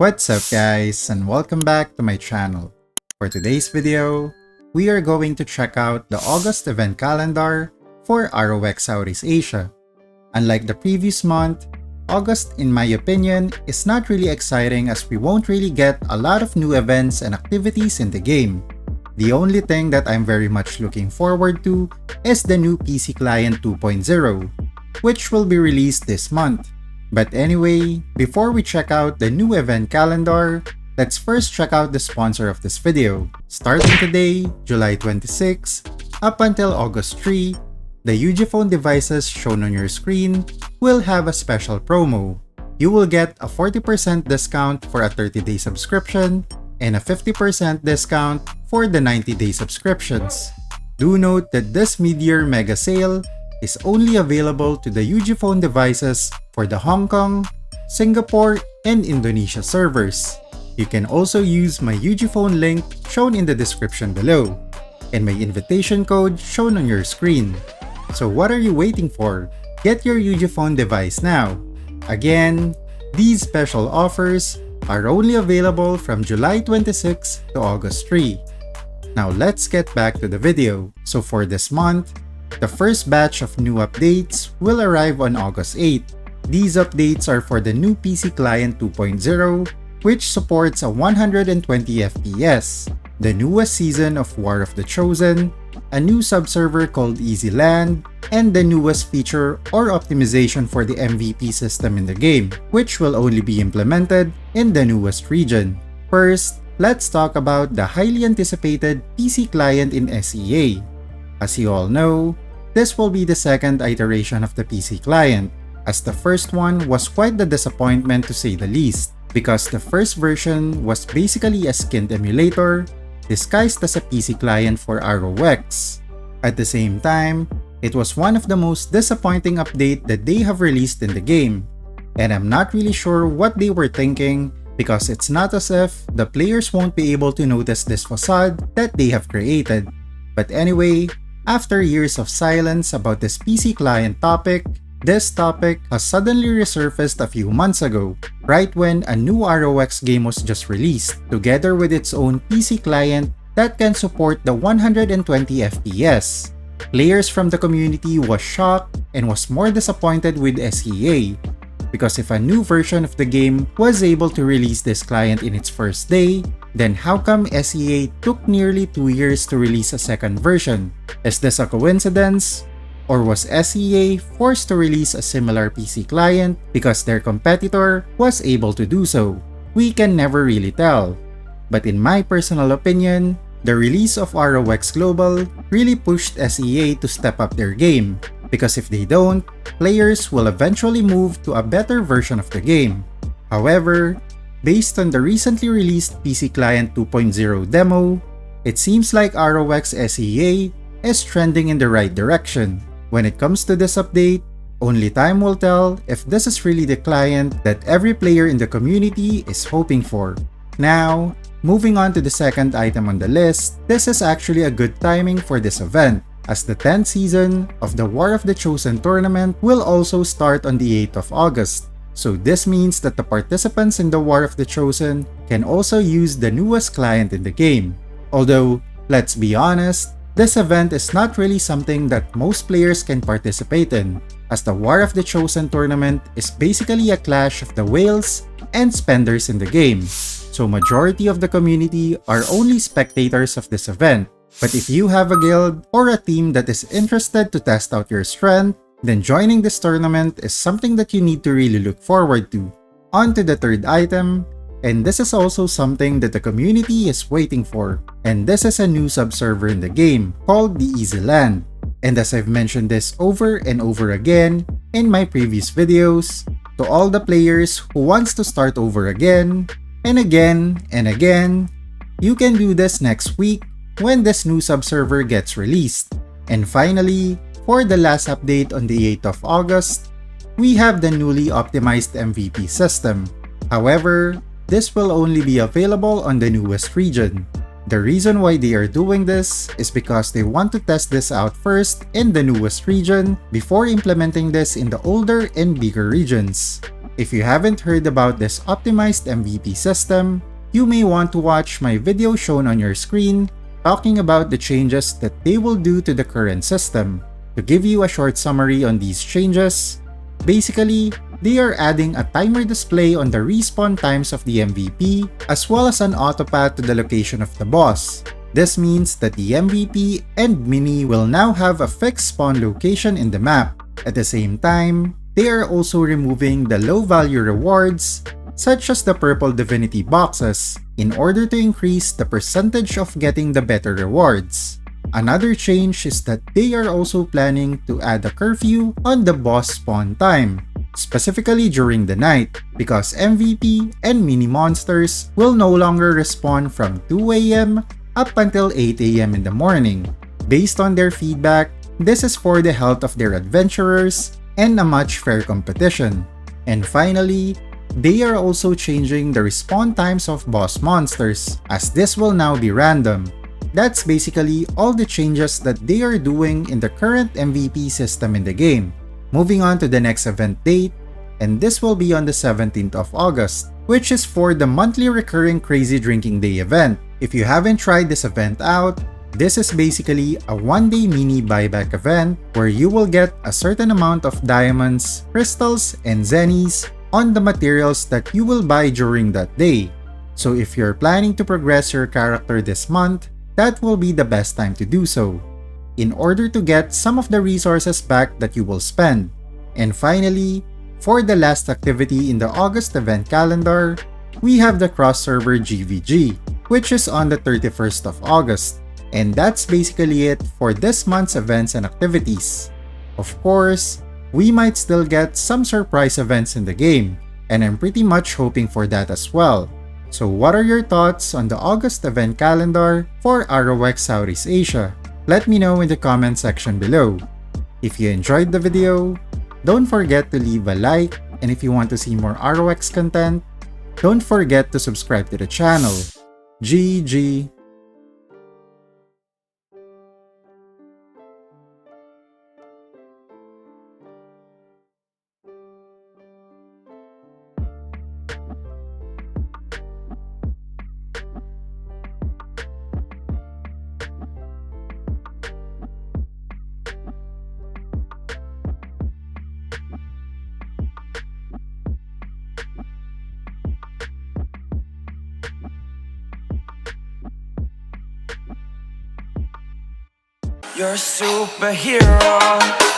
What's up guys, and welcome back to my channel. For today's video, we are going to check out the August event calendar for ROX Southeast Asia. Unlike the previous month, August in my opinion is not really exciting as we won't really get a lot of new events and activities in the game. The only thing that I'm very much looking forward to is the new PC Client 2.0, which will be released this month. But anyway, before we check out the new event calendar, let's first check out the sponsor of this video. Starting today, July 26, up until August 3, the UgPhone devices shown on your screen will have a special promo. You will get a 40% discount for a 30-day subscription and a 50% discount for the 90-day subscriptions. Do note that this mid-year mega sale is only available to the UgPhone devices for the Hong Kong, Singapore, and Indonesia servers. You can also use my UgPhone link shown in the description below, and my invitation code shown on your screen. So what are you waiting for? Get your UgPhone device now. Again, these special offers are only available from July 26 to August 3. Now let's get back to the video. So for this month, the first batch of new updates will arrive on August 8. These updates are for the new PC Client 2.0, which supports a 120 FPS, the newest season of War of the Chosen, a new subserver called Easy Land, and the newest feature or optimization for the MVP system in the game, which will only be implemented in the newest region. First, let's talk about the highly anticipated PC Client in SEA. As you all know, this will be the second iteration of the PC Client, as the first one was quite the disappointment to say the least, because the first version was basically a skinned emulator disguised as a PC client for ROX. At the same time, it was one of the most disappointing updates that they have released in the game, and I'm not really sure what they were thinking because it's not as if the players won't be able to notice this facade that they have created. But anyway, after years of silence about this PC client topic, this topic has suddenly resurfaced a few months ago, right when a new ROX game was just released, together with its own PC client that can support the 120 FPS. Players from the community was shocked and was more disappointed with SEA, because if a new version of the game was able to release this client in its first day, then how come SEA took nearly 2 years to release a second version? Is this a coincidence? Or was SEA forced to release a similar PC client because their competitor was able to do so? We can never really tell. But in my personal opinion, the release of ROX Global really pushed SEA to step up their game, because if they don't, players will eventually move to a better version of the game. However, based on the recently released PC Client 2.0 demo, it seems like ROX SEA is trending in the right direction. When it comes to this update, only time will tell if this is really the client that every player in the community is hoping for. Now, moving on to the second item on the list, this is actually a good timing for this event, as the 10th season of the War of the Chosen tournament will also start on the 8th of August. So this means that the participants in the War of the Chosen can also use the newest client in the game. Although, let's be honest, this event is not really something that most players can participate in, as the War of the Chosen tournament is basically a clash of the whales and spenders in the game. So majority of the community are only spectators of this event. But if you have a guild or a team that is interested to test out your strength, then joining this tournament is something that you need to really look forward to. On to the third item, and this is also something that the community is waiting for, and this is a new subserver in the game called the Easy Land. And as I've mentioned this over and over again in my previous videos, to all the players who wants to start over again, and again, and again, you can do this next week when this new subserver gets released. And finally, for the last update on the 8th of August, we have the newly optimized MVP system. However, this will only be available on the newest region. The reason why they are doing this is because they want to test this out first in the newest region before implementing this in the older and bigger regions. If you haven't heard about this optimized MVP system, you may want to watch my video shown on your screen talking about the changes that they will do to the current system. To give you a short summary on these changes, basically, they are adding a timer display on the respawn times of the MVP as well as an autopath to the location of the boss. This means that the MVP and Mini will now have a fixed spawn location in the map. At the same time, they are also removing the low-value rewards such as the purple divinity boxes in order to increase the percentage of getting the better rewards. Another change is that they are also planning to add a curfew on the boss spawn time, specifically during the night, because MVP and mini monsters will no longer respawn from 2 AM up until 8 AM in the morning. Based on their feedback, this is for the health of their adventurers and a much fair competition. And finally, they are also changing the respawn times of boss monsters, as this will now be random. That's basically all the changes that they are doing in the current MVP system in the game. Moving on to the next event date, and this will be on the 17th of August, which is for the monthly recurring Crazy Drinking Day event. If you haven't tried this event out, this is basically a one-day mini buyback event where you will get a certain amount of diamonds, crystals, and zennies on the materials that you will buy during that day. So if you're planning to progress your character this month, that will be the best time to do so, in order to get some of the resources back that you will spend. And finally, for the last activity in the August event calendar, we have the cross-server GVG, which is on the 31st of August. And that's basically it for this month's events and activities. Of course, we might still get some surprise events in the game, and I'm pretty much hoping for that as well. So what are your thoughts on the August event calendar for ROX Southeast Asia? Let me know in the comment section below. If you enjoyed the video, don't forget to leave a like, and if you want to see more ROX content, don't forget to subscribe to the channel. GG! You're a superhero.